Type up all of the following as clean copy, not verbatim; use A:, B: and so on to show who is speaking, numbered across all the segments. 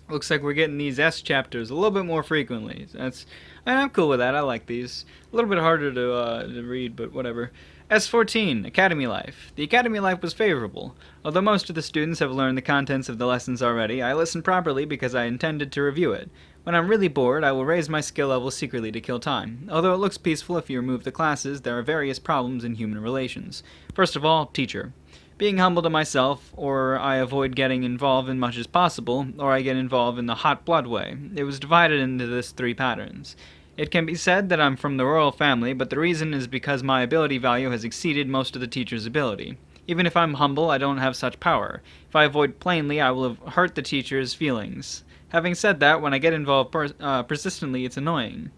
A: Looks like we're getting these S chapters a little bit more frequently. And I'm cool with that. I like these. A little bit harder to read, but whatever. S14, Academy Life. The Academy Life was favorable. Although most of the students have learned the contents of the lessons already, I listened properly because I intended to review it. When I'm really bored, I will raise my skill level secretly to kill time. Although it looks peaceful if you remove the classes, there are various problems in human relations. First of all, teacher. Being humble to myself, or I avoid getting involved as much as possible, or I get involved in the hot blood way. It was divided into this three patterns. It can be said that I'm from the royal family, but the reason is because my ability value has exceeded most of the teacher's ability. Even if I'm humble, I don't have such power. If I avoid plainly, I will hurt the teacher's feelings. Having said that, when I get involved persistently, it's annoying.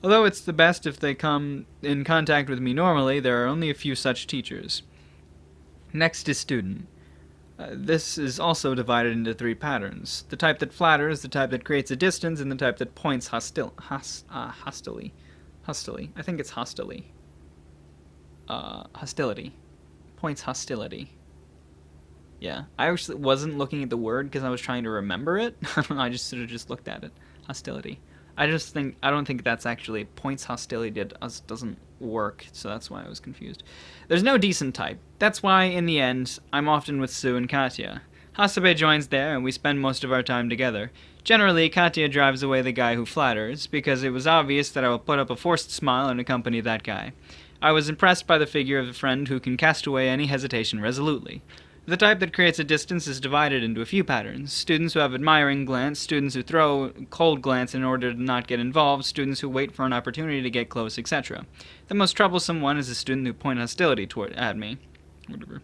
A: Although it's the best if they come in contact with me normally, there are only a few such teachers. Next is student. This is also divided into three patterns. The type that flatters, the type that creates a distance, and the type that points hostilely. Hostilely. I think it's hostilely. Hostility. Points hostility. Yeah. I actually wasn't looking at the word because I was trying to remember it. I don't know, I just sort of just looked at it. Hostility. I don't think that's actually points hostility doesn't work, so that's why I was confused. There's no decent type. That's why, in the end, I'm often with Sue and Katya. Hasabe joins there, and we spend most of our time together. Generally, Katya drives away the guy who flatters, because it was obvious that I will put up a forced smile and accompany that guy. I was impressed by the figure of the friend who can cast away any hesitation resolutely. The type that creates a distance is divided into a few patterns. Students who have admiring glance, students who throw cold glance in order to not get involved, students who wait for an opportunity to get close, etc. The most troublesome one is a student who point hostility at me. Whatever.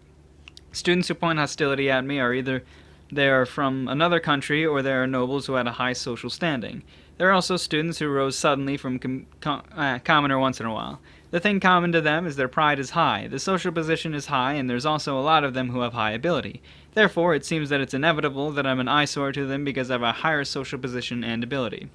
A: Students who point hostility at me are either they are from another country or they are nobles who had a high social standing. There are also students who rose suddenly from commoner once in a while. The thing common to them is their pride is high, the social position is high, and there's also a lot of them who have high ability. Therefore, it seems that it's inevitable that I'm an eyesore to them because I have a higher social position and ability.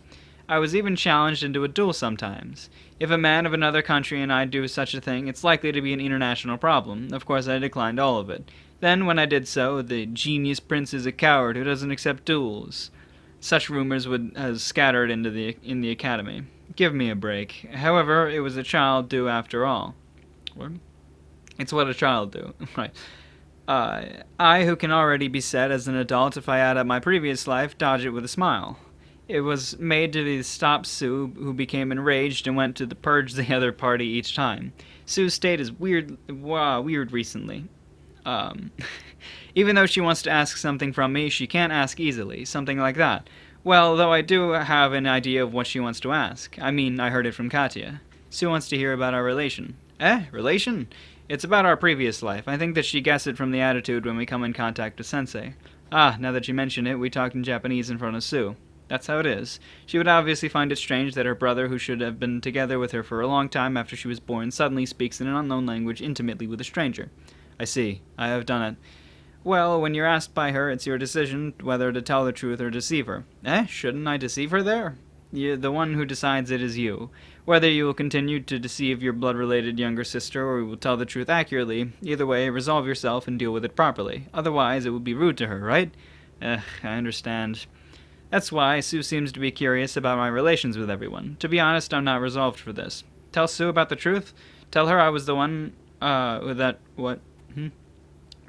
A: I was even challenged into a duel sometimes. If a man of another country and I do such a thing, it's likely to be an international problem. Of course, I declined all of it. Then, when I did so, the genius prince is a coward who doesn't accept duels. Such rumors would have scattered in the academy. Give me a break. However, it was a child do after all. What? It's what a child do. Right. I, who can already be said as an adult if I add up my previous life, dodge it with a smile. It was made to stop Sue, who became enraged and went to purge the other party each time. Sue's state is weird recently. Even though she wants to ask something from me, she can't ask easily, something like that. Well, though I do have an idea of what she wants to ask. I mean, I heard it from Katya. Sue wants to hear about our relation. Relation? It's about our previous life. I think that she guessed it from the attitude when we come in contact with Sensei. Now that you mention it, we talked in Japanese in front of Sue. That's how it is. She would obviously find it strange that her brother, who should have been together with her for a long time after she was born, suddenly speaks in an unknown language intimately with a stranger. I see. I have done it. Well, when you're asked by her, it's your decision whether to tell the truth or deceive her. Shouldn't I deceive her there? The one who decides it is you. Whether you will continue to deceive your blood-related younger sister or you will tell the truth accurately, either way, resolve yourself and deal with it properly. Otherwise, it would be rude to her, right? I understand. That's why Sue seems to be curious about my relations with everyone. To be honest, I'm not resolved for this. Tell Sue about the truth? Tell her I was the one,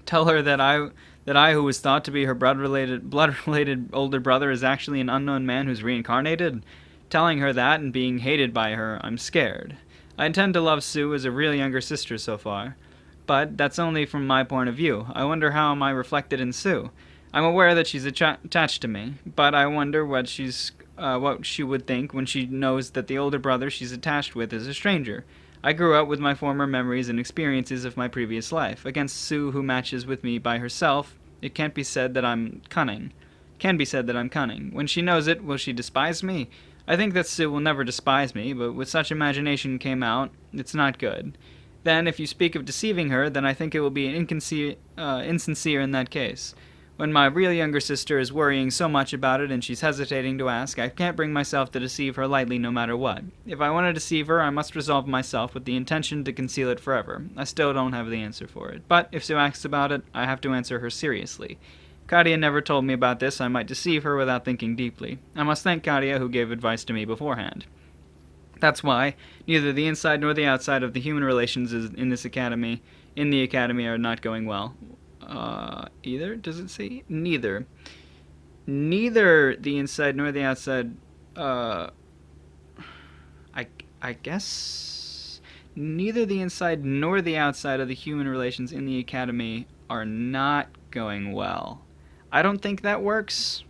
A: Tell her that I who was thought to be her blood-related older brother is actually an unknown man who's reincarnated? Telling her that and being hated by her, I'm scared. I intend to love Sue as a real younger sister so far. But that's only from my point of view. I wonder how am I reflected in Sue. I'm aware that she's attached to me, but I wonder what she would think when she knows that the older brother she's attached with is a stranger. I grew up with my former memories and experiences of my previous life. Against Sue, who matches with me by herself, it can't be said that I'm cunning. When she knows it, will she despise me? I think that Sue will never despise me, but with such imagination came out, it's not good. Then, if you speak of deceiving her, then I think it will be insincere in that case. When my real younger sister is worrying so much about it and she's hesitating to ask, I can't bring myself to deceive her lightly no matter what. If I want to deceive her, I must resolve myself with the intention to conceal it forever. I still don't have the answer for it. But if Sue asks about it, I have to answer her seriously. Kadia never told me about this. I might deceive her without thinking deeply. I must thank Kadia, who gave advice to me beforehand. That's why neither the inside nor the outside of the human relations in the academy are not going well. Either? Does it say? Neither. Neither the inside nor the outside, uh, I, I guess neither the inside nor the outside of the human relations in the academy are not going well. I don't think that works,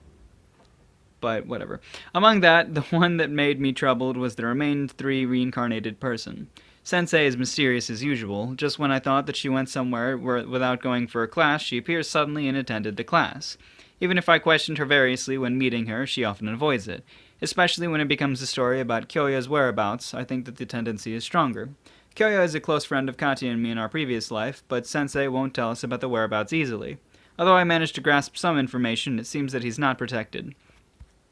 A: but whatever. Among that, the one that made me troubled was the remaining 3 reincarnated person. Sensei is mysterious as usual. Just when I thought that she went somewhere without going for a class, she appears suddenly and attended the class. Even if I questioned her variously when meeting her, she often avoids it. Especially when it becomes a story about Kyoya's whereabouts, I think that the tendency is stronger. Kyoya is a close friend of Katia and me in our previous life, but Sensei won't tell us about the whereabouts easily. Although I managed to grasp some information, it seems that he's not protected.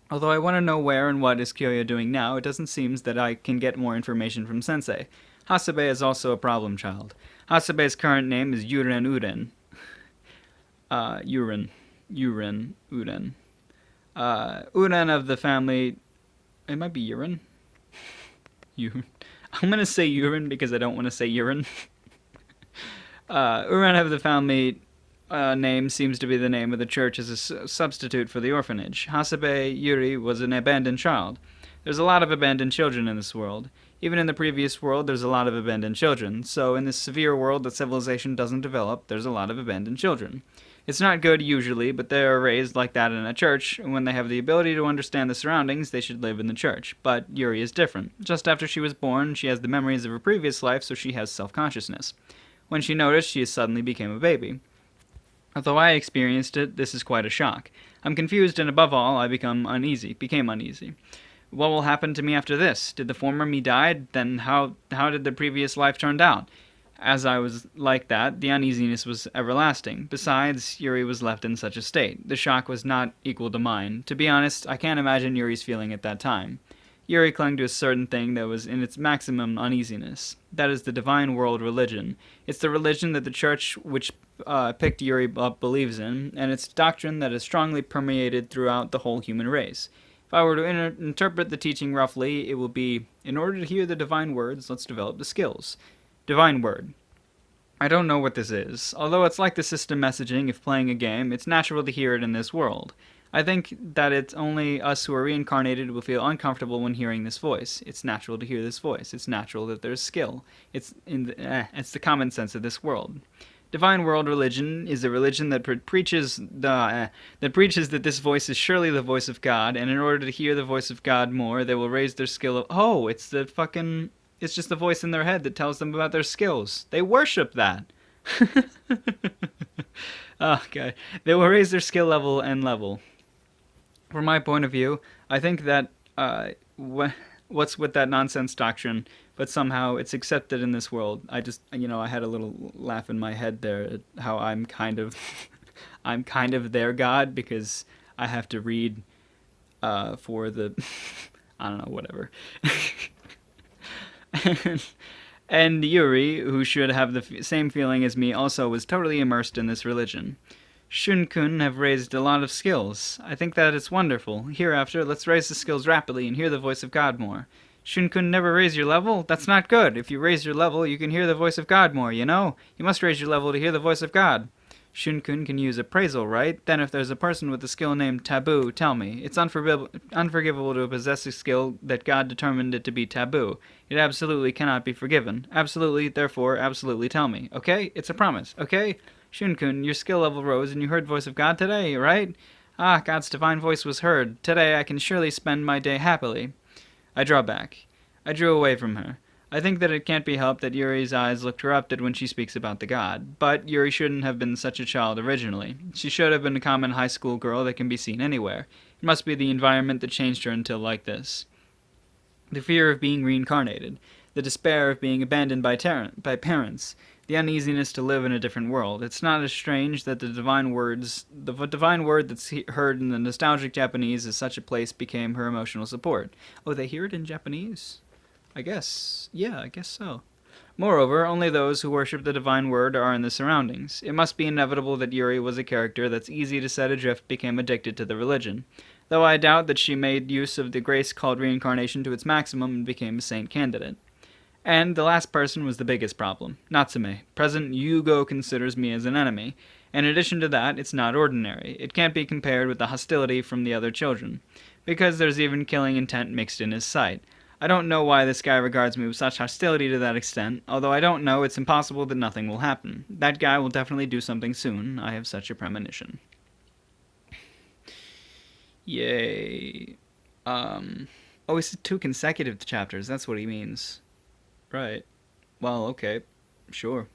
A: Although I want to know where and what is Kyoya doing now, it doesn't seem that I can get more information from Sensei. Hasabe is also a problem child. Hasabe's current name is Yuren Uden. Uren. Uden. Uden of the family... It might be Uren. I'm going to say Uren because I don't want to say Uren. Uren of the family name seems to be the name of the church as a substitute for the orphanage. Hasabe Yuri was an abandoned child. There's a lot of abandoned children in this world. Even in the previous world, there's a lot of abandoned children. So in this severe world that civilization doesn't develop, there's a lot of abandoned children. It's not good usually, but they are raised like that in a church, and when they have the ability to understand the surroundings, they should live in the church. But Yuri is different. Just after she was born, she has the memories of her previous life, so she has self-consciousness. When she noticed, she suddenly became a baby. Although I experienced it, this is quite a shock. I'm confused, and above all, I became uneasy. What will happen to me after this? Did the former me died? Then how did the previous life turn out? As I was like that, the uneasiness was everlasting. Besides, Yuri was left in such a state. The shock was not equal to mine. To be honest, I can't imagine Yuri's feeling at that time. Yuri clung to a certain thing that was in its maximum uneasiness. That is the divine world religion. It's the religion that the church which picked Yuri up believes in, and it's a doctrine that is strongly permeated throughout the whole human race. If I were to interpret the teaching roughly, it will be, in order to hear the divine words, let's develop the skills. Divine word. I don't know what this is. Although it's like the system messaging if playing a game, it's natural to hear it in this world. I think that it's only us who are reincarnated will feel uncomfortable when hearing this voice. It's natural to hear this voice. It's natural that there's skill. It's the common sense of this world. Divine world religion is a religion that preaches that this voice is surely the voice of God, and in order to hear the voice of God more, they will raise their skill of it's just the voice in their head that tells them about their skills. They worship that. Okay. They will raise their skill level and level. From my point of view, I think that what's with that nonsense doctrine, but somehow it's accepted in this world. I had a little laugh in my head there at how I'm kind of I'm kind of their God because I have to read for the I don't know, whatever. And Yuri, who should have the same feeling as me, also was totally immersed in this religion. Shunkun have raised a lot of skills. I think that it's wonderful. Hereafter, let's raise the skills rapidly and hear the voice of God more. Shunkun never raise your level? That's not good. If you raise your level, you can hear the voice of God more, you know? You must raise your level to hear the voice of God. Shunkun can use appraisal, right? Then if there's a person with a skill named taboo, tell me. It's unforgivable to possess a skill that God determined it to be taboo. It absolutely cannot be forgiven. Absolutely, therefore, absolutely tell me. Okay? It's a promise. Okay? Shunkun, your skill level rose and you heard the voice of God today, right? Ah, God's divine voice was heard. Today I can surely spend my day happily. I draw back. I drew away from her. I think that it can't be helped that Yuri's eyes look corrupted when she speaks about the god, but Yuri shouldn't have been such a child originally. She should have been a common high school girl that can be seen anywhere. It must be the environment that changed her until like this. The fear of being reincarnated, the despair of being abandoned by parents, the uneasiness to live in a different world. It's not as strange that the divine word that's heard in the nostalgic Japanese as such a place became her emotional support. Oh, they hear it in Japanese? I guess so. Moreover, only those who worship the divine word are in the surroundings. It must be inevitable that Yuri was a character that's easy to set adrift became addicted to the religion, though I doubt that she made use of the grace called reincarnation to its maximum and became a saint candidate. And the last person was the biggest problem, Natsume. President Yugo considers me as an enemy. In addition to that, it's not ordinary. It can't be compared with the hostility from the other children, because there's even killing intent mixed in his sight. I don't know why this guy regards me with such hostility to that extent, although I don't know it's impossible that nothing will happen. That guy will definitely do something soon. I have such a premonition. Yay. Oh, he said 2 consecutive chapters. That's what he means. Right. Well, okay. Sure.